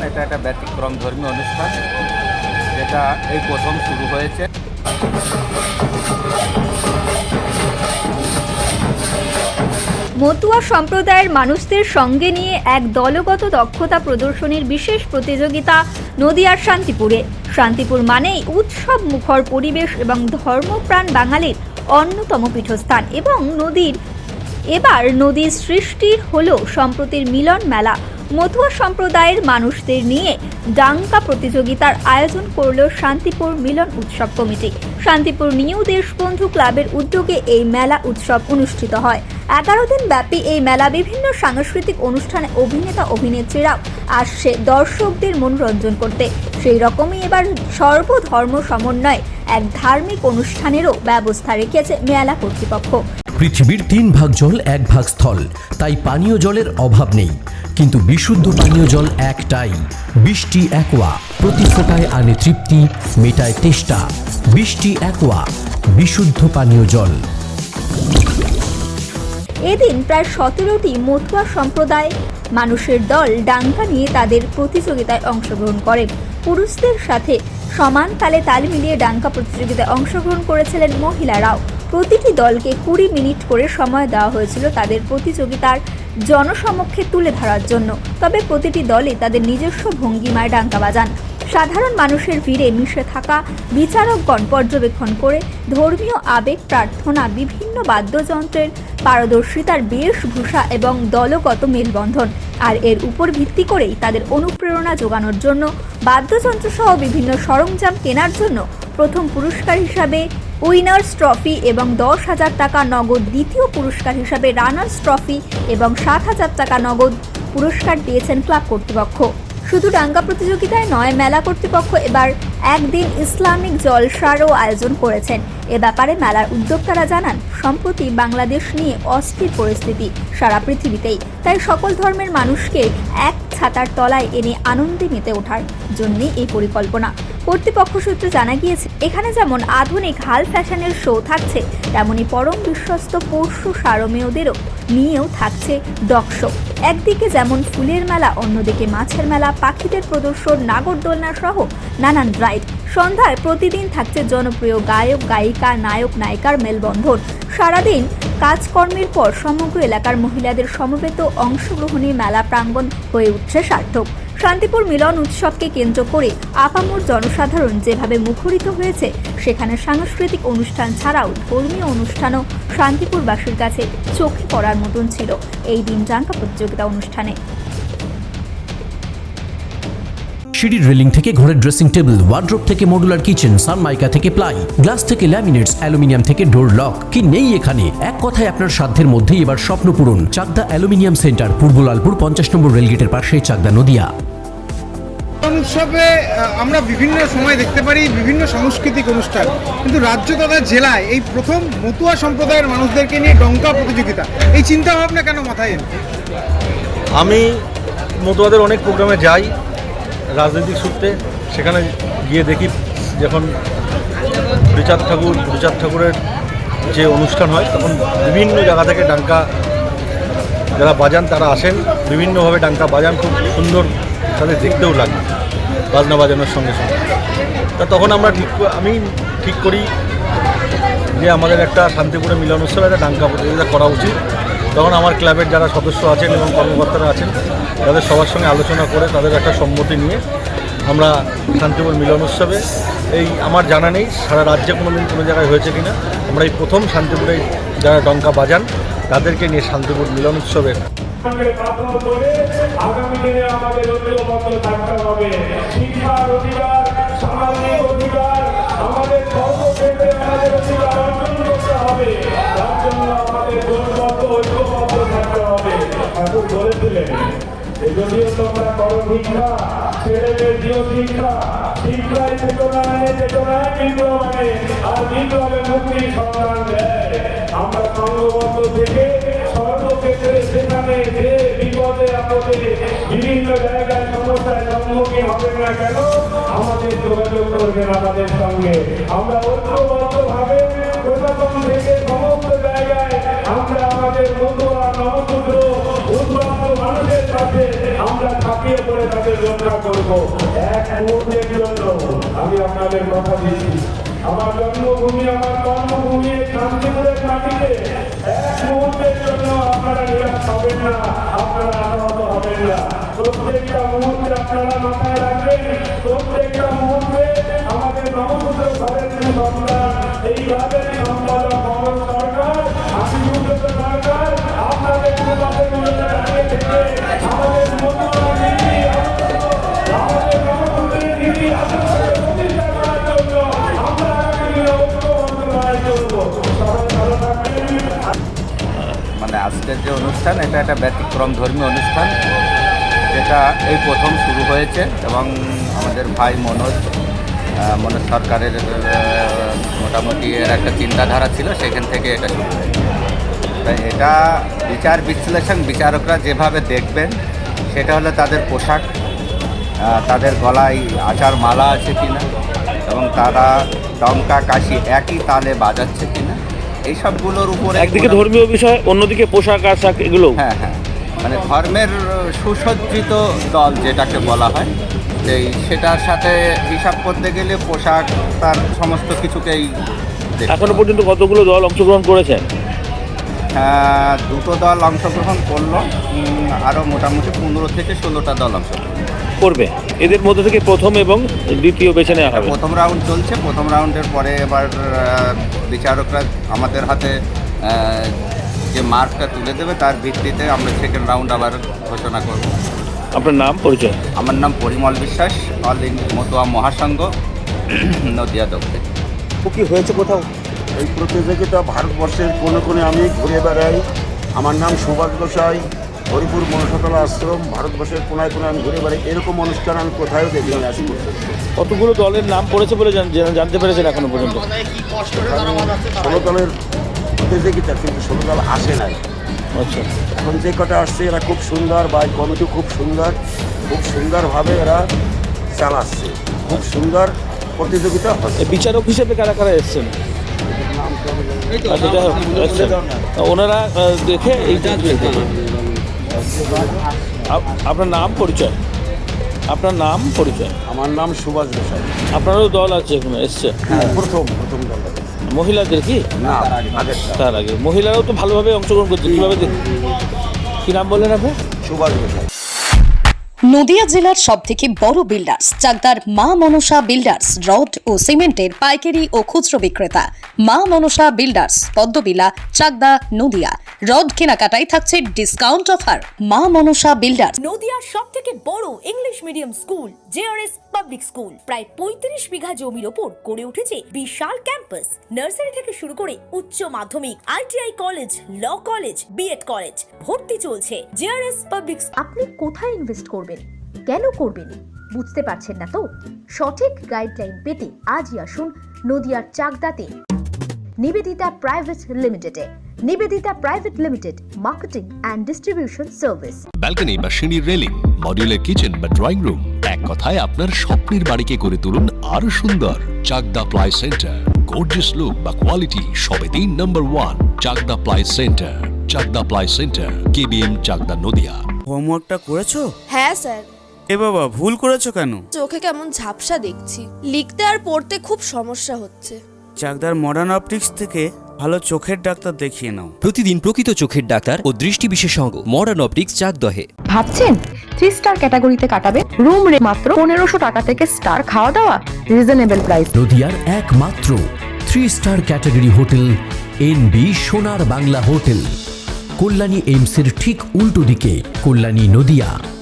এটা একটা ব্যতিক্রম ধর্মীয় অনুষ্ঠান, যেটা এই প্রথম শুরু হয়েছে। মতুয়া সম্প্রদায়ের মানুষদের সঙ্গে নিয়ে এক দলগত দক্ষতা প্রদর্শনীর বিশেষ প্রতিযোগিতা নদিয়ার শান্তিপুরে। শান্তিপুর মানেই উৎসব মুখর পরিবেশ এবং ধর্মপ্রাণ বাঙালির অন্যতম পীঠস্থান, এবং এবার নদীর সৃষ্টির হল সম্প্রতির মিলন মেলা। মতুয়া সম্প্রদায়ের মানুষদের নিয়ে ডাঙ্কা প্রতিযোগিতার আয়োজন করল শান্তিপুর মিলন উৎসব কমিটি। শান্তিপুর নিউ দেশবন্ধু ক্লাবের উদ্যোগে এই মেলা উৎসব অনুষ্ঠিত হয়। 11 দিন ব্যাপী এই মেলা বিভিন্ন সাংস্কৃতিক অনুষ্ঠানে অভিনেতা অভিনেত্রীরাও আসছে দর্শকদের মনোরঞ্জন করতে। সেই রকমই এবার সর্বধর্ম সমন্বয়ে এক ধার্মিক অনুষ্ঠানেরও ব্যবস্থা রেখেছে মেলা কর্তৃপক্ষ। পৃথিবীর 3 ভাগ জল 1 ভাগ স্থল, তাই পানীয় জলের অভাব নেই, কিন্তু বিশুদ্ধ পানীয় জল একটাই, বৃষ্টি অ্যাকোয়া। প্রতি ফোঁটায় আনে তৃপ্তি, মেটায় তেষ্টা। বৃষ্টি অ্যাকোয়া, বিশুদ্ধ পানীয় জল। এদিন প্রায় 17টি মতুয়া সম্প্রদায় মানুষের দল ডাঙ্কা নিয়ে তাদের প্রতিযোগিতায় অংশগ্রহণ করেন। পুরুষদের সাথে সমান তালে তাল মিলিয়ে ডাঙ্কা প্রতিযোগিতায় অংশগ্রহণ করেছিলেন মহিলারাও। প্রতিটি দলকে 20 মিনিট করে সময় দেওয়া হয়েছিল তাদের প্রতিযোগিতার জনসমক্ষে তুলে ধরার জন্য। তবে প্রতিটি দলই তাদের নিজস্ব ভঙ্গিমায় ডাঙ্কা বাজান। সাধারণ মানুষের ভিড়ে মিশে থাকা বিচারকগণ পর্যবেক্ষণ করে ধর্মীয় আবেগ, প্রার্থনা, বিভিন্ন বাদ্যযন্ত্রের পারদর্শিতার বেশভূষা এবং দলগত মেলবন্ধন আর এর উপর ভিত্তি করেই তাদের অনুপ্রেরণা যোগানোর জন্য বাদ্যযন্ত্র সহ বিভিন্ন সরঞ্জাম কেনার জন্য প্রথম পুরস্কার হিসাবে উইনার্স ট্রফি এবং 10,000 টাকা নগদ, দ্বিতীয় পুরস্কার হিসাবে রানার্স ট্রফি এবং 7,000 টাকা নগদ পুরস্কার দিয়েছেন ক্লাব কর্তৃপক্ষ। শুধু ডাঙ্গা প্রতিযোগিতায় নয়, মেলা কর্তৃপক্ষ এবার একদিন ইসলামিক জলসারও আয়োজন করেছেন। এ ব্যাপারে মেলার উদ্যোক্তারা জানান, সম্প্রতি বাংলাদেশ নিয়ে অস্থির পরিস্থিতি সারা পৃথিবীতেই, তাই সকল ধর্মের মানুষকে এক ছাতার তলায় এনে আনন্দে মেতে ওঠার জন্যই এই পরিকল্পনা। কর্তৃপক্ষ সূত্রে জানা গিয়েছে, এখানে যেমন আধুনিক হাল ফ্যাশনের শো থাকছে, তেমনই পরম বিশ্বস্ত পশু সারমেয়দেরও নিয়েও থাকছে ডগ শো। একদিকে যেমন ফুলের মেলা, অন্যদিকে মাছের মেলা, পাখিদের প্রদর্শন, নাগরদোলনা সহ নানান রাইড। সন্ধ্যায় প্রতিদিন থাকছে জনপ্রিয় গায়ক গায়িকা, নায়ক নায়িকার মেলবন্ধন। সারাদিন কাজকর্মের পর সমগ্র এলাকার মহিলাদের সমবেত অংশগ্রহণে মেলা প্রাঙ্গণ হয়ে উঠছে সার্থক। শান্তিপুর মিলন উৎসবকে কেন্দ্র করে আপামর জনসাধারণ যেভাবে মুখরিত হয়েছে, সেখানে সাংস্কৃতিক অনুষ্ঠান ছাড়াও ধর্মীয় অনুষ্ঠানও শান্তিপুরবাসীর কাছে চোখে পড়ার মতন ছিল এই দিন ডাঙ্কা প্রতিযোগিতা অনুষ্ঠানে। সিঁড়ির রেলিং থেকে ঘরের ড্রেসিং টেবিল, ওয়ার্ড্রোব থেকে মডুলার কিচেন, সানমাইকা থেকে প্লাই, গ্লাস থেকে ল্যামিনেটস, অ্যালুমিনিয়াম থেকে ডোর লক, কি নেই এখানে? এক কথায় আপনার সাধ্যের মধ্যেই এবার স্বপ্ন পূরণ। চাকদা অ্যালুমিনিয়াম সেন্টার, পূর্ব লালপুর 50 নম্বর রেলগেটের পাশে, চাকদা, নদিয়া। উৎসবে আমরা বিভিন্ন সময় দেখতে পারি বিভিন্ন সাংস্কৃতিক অনুষ্ঠান, কিন্তু রাজ্য তথা জেলায় এই প্রথম মতুয়া সম্প্রদায়ের মানুষদেরকে নিয়ে ডঙ্কা প্রতিযোগিতা, এই চিন্তা ভাবনা কেন মাথায় এলো? আমি মতুয়াদের অনেক প্রোগ্রামে যাই রাজনৈতিক সূত্রে, সেখানে গিয়ে দেখি যখন হরিচাঁদ ঠাকুরের যে অনুষ্ঠান হয়, তখন বিভিন্ন জায়গা থেকে ডাঙ্কা যারা বাজান তারা আসেন, বিভিন্নভাবে ডাঙ্কা বাজান, খুব সুন্দর, তাদের দেখতেও লাগে বাজনা বাজানোর সঙ্গে সঙ্গে। তা তখন আমি ঠিক করি যে আমাদের একটা শান্তিপুরে মিলন উৎসবে একটা ডাঙ্কা প্রতিযোগিতা করা উচিত। তখন আমার ক্লাবের যারা সদস্য আছেন এবং কর্মকর্তারা আছেন, তাদের সবার সঙ্গে আলোচনা করে তাদের একটা সম্মতি নিয়ে আমরা শান্তিপুর মিলন উৎসবে, এই আমার জানা নেই সারা রাজ্যে কোনো জায়গায় হয়েছে কিনা, আমরা এই প্রথম শান্তিপুরে যারা ডঙ্কা বাজান তাদেরকে নিয়ে শান্তিপুর মিলন উৎসবে আগামী দিনে আমাদের ঐক্যবদ্ধ থাকতে হবে। শিক্ষার অধিকার, সামাজিক অধিকার, আমাদের কর্মক্ষেত্রে আমাদের অধিকার অর্জন করতে হবে। তার জন্য আমাদের জোটবদ্ধ ঐক্যবদ্ধ থাকতে হবে। ঠাকুর বলেছিলেন, যদিও তোমরা করো ভিক্ষা, ছেলেদের দিও শিক্ষা, শিক্ষায় চেতনায় চেতনায় বিপ্লব আনে, আর বিপ্লবে মুক্তির সন্ধান দেয়। আমরা সংঘবদ্ধ থেকে সর্বক্ষেত্রে সেখানে যে বিপদে আপদে বিভিন্ন জায়গায় সমস্যায় সম্মুখীন হবে না কেন, আমাদের যোগাযোগ করবেন আমাদের সঙ্গে। আমরা ঐক্যবদ্ধভাবে প্রশাসন থেকে সমস্ত জায়গায় আমরা আমাদের বন্ধুরা, নবপুত্র, উদ্বাস্ত মানুষের সাথে আমরা ঝাঁপিয়ে পড়ে তাদের রক্ষা করব। এক মুহূর্তের জন্য আমি আপনাদের কথা দিচ্ছি, আমার জন্মভূমি, আমার কর্মভূমি শান্তিপুরের মাটিতে এক মুহূর্তের জন্য আপনারা নিরাশ হবেন না, আপনারা আহত হবেন না। প্রত্যেকটা মুহূর্তে আপনারা মাথায় রাখবেন, প্রত্যেকটা মুহূর্তে আমাদের নবপুত্র ঘরের যে সন্তান, এইভাবে সম্পাদক কমল সরকার, আশীর্বাদ সরকার আপনাদের পূর্বাদের বিরুদ্ধে দাঁড়িয়ে থেকে আমাদের মনোনয়ন নীতি, আমাদের নবপুত্রের নীতি আদর্শকে প্রতিষ্ঠা করার জন্য আমরা আগামী দিনে ঐক্যবদ্ধ লড়াই করব। সবাই ভালো থাকবেন। মানে আজকের যে অনুষ্ঠান, এটা একটা ব্যতিক্রম ধর্মীয় অনুষ্ঠান, যেটা এই প্রথম শুরু হয়েছে এবং আমাদের ভাই মনোজ সরকারের মোটামুটি এর একটা চিন্তাধারা ছিল, সেখান থেকে এটা শুরু হয়েছে। তাই এটা বিচার বিশ্লেষণ বিচারকরা যেভাবে দেখবেন সেটা হলো তাদের পোশাক, তাদের গলায় আচার মালা আছে কিনা, এবং তারা ডঙ্কা কাশি একই তালে বাজাচ্ছে কিনা, এই সবগুলোর উপরে একদিকে ধর্মীয় বিষয়, অন্যদিকে পোশাক আশাক এগুলো। হ্যাঁ হ্যাঁ, মানে ধর্মের সুসজ্জিত দল যেটাকে বলা হয়, সেটার সাথে হিসাব করতে গেলে পোশাক তার সমস্ত কিছুকেই দেখতে এখনো হবে। পর্যন্ত কতগুলো দল অংশগ্রহণ করেছেন? দুটো দল অংশগ্রহণ করলো, আরও মোটামুটি 15 থেকে 16টা দল অংশগ্রহণ করবে। এদের মধ্যে থেকে প্রথম এবং দ্বিতীয় বেছে নেওয়া হবে। প্রথম রাউন্ড চলছে, প্রথম রাউন্ডের পরে এবার বিচারকরা আমাদের হাতে যে মার্কটা তুলে দেবে তার ভিত্তিতে আমরা সেকেন্ড রাউন্ড আবার ঘোষণা করব। আপনার নাম, পরিচয়? আমার নাম পরিমল বিশ্বাস, অল মতুয়া মহাসংঘ, নদিয়া দক্ষিণ। কি হয়েছে কোথাও? এই প্রতিযোগিতা ভারতবর্ষের কোণে কোণে আমি ঘুরে বেড়াই। আমার নাম সুভাষ গোসাই, হরিপুর মনসাতলা আশ্রম, ভারতবর্ষের কোনায় কোনায় আমি ঘুরে বেড়াই। এরকম অনুষ্ঠান আমি কোথাও দেখিনি আজ পর্যন্ত। কতগুলো দলের নাম পড়েছে বলে জানতে পেরেছেন এখনো পর্যন্ত? 16 দলের প্রতিযোগিতা, কিন্তু 16 দল আসে নাই। আচ্ছা, এখন যে কটা আসছে এরা খুব সুন্দর, বা কমিটি খুব সুন্দরভাবে এরা চালাচ্ছে। খুব সুন্দর প্রতিযোগিতা হচ্ছে। বিচারক হিসেবে কারা কারা এসছেন? আচ্ছা, যাই হোক, এসছেন ওনারা দেখে এই। আপনার নাম, পরিচয়? আপনার নাম, পরিচয়? আমার নাম সুভাষ গোসাই। আপনারও দল আছে এখানে এসছে? প্রথম দল। মহিলাদের কি? না, আগের তার আগে মহিলারাও তো ভালোভাবে অংশগ্রহণ করছে, কীভাবে কি নাম বললেন আপনি? সুভাষ গোসাই। নদিয়া জেলার সবথেকে বড় বিল্ডার্স চাকদার মা মনসা বিল্ডার্স, রড ও সিমেন্টের পাইকারি ও খুচরো বিক্রেতা। মা মনসা বিল্ডার্স, পদ্মবিলা, চাকদা, নদিয়া। রড কেনাকাটায় থাকছে ডিসকাউন্ট অফার। মা মনসা বিল্ডার্স। নদিয়ার সবথেকে বড় English medium school JRS public school, প্রায় 35 বিঘা জমির ওপর গড়ে উঠেছে বিশাল ক্যাম্পাস। নার্সারি থেকে শুরু করে উচ্চ মাধ্যমিক, ITI college, law college, BEd college, ভর্তি চলছে। JRS public. আপনি কোথায় ইনভেস্ট করবেন, কেন করবেন, বুঝতে পারছেন না তো? সঠিক গাইডলাইন পেতে আজই আসুন নদিয়ার চাকদাতে নিবেদিতা প্রাইভেট লিমিটেডে। Nivedita private limited, marketing and distribution service. Balcony বা সিঁড়ির রেলিং, মডিউলার কিচেন বা ড্রয়িং রুম, এক কথায় আপনার স্বপ্নের বাড়িকে করে তুলুন আরো সুন্দর। Chakdah ply centre, gorgeous look বা কোয়ালিটি সবেতেই number 1। Chakdah ply centre, Chakdah ply centre, KBM, Chakdah, Nadia. হোমওয়ার্কটা করেছো? হ্যাঁ স্যার। এ বাবা, ভুল করেছো কেন? চোখে কেমন ঝাপসা দেখছি, লিখতে আর পড়তে খুব সমস্যা হচ্ছে। চাকদার মডার্ন অপটিক্স থেকে ভালো চোখের ডাক্তার দেখিয়ে নাও। প্রতিদিন প্রকৃত চোখের ডাক্তার ও দৃষ্টি বিশেষজ্ঞ মডার্ন অপটিক্স, চাকদহে। ভাবছেন 3 স্টার ক্যাটাগরিতে কাটাবে? রুম রে মাত্র 1500 টাকা থেকে স্টার, খাওয়া দাওয়া রিজনেবল প্রাইস। নদিয়ার একমাত্র 3 স্টার ক্যাটাগরি হোটেল এনবি সোনার বাংলা হোটেল, কল্যাণী এইমসের ঠিক উল্টো দিকে, কল্যাণী, নদিয়া।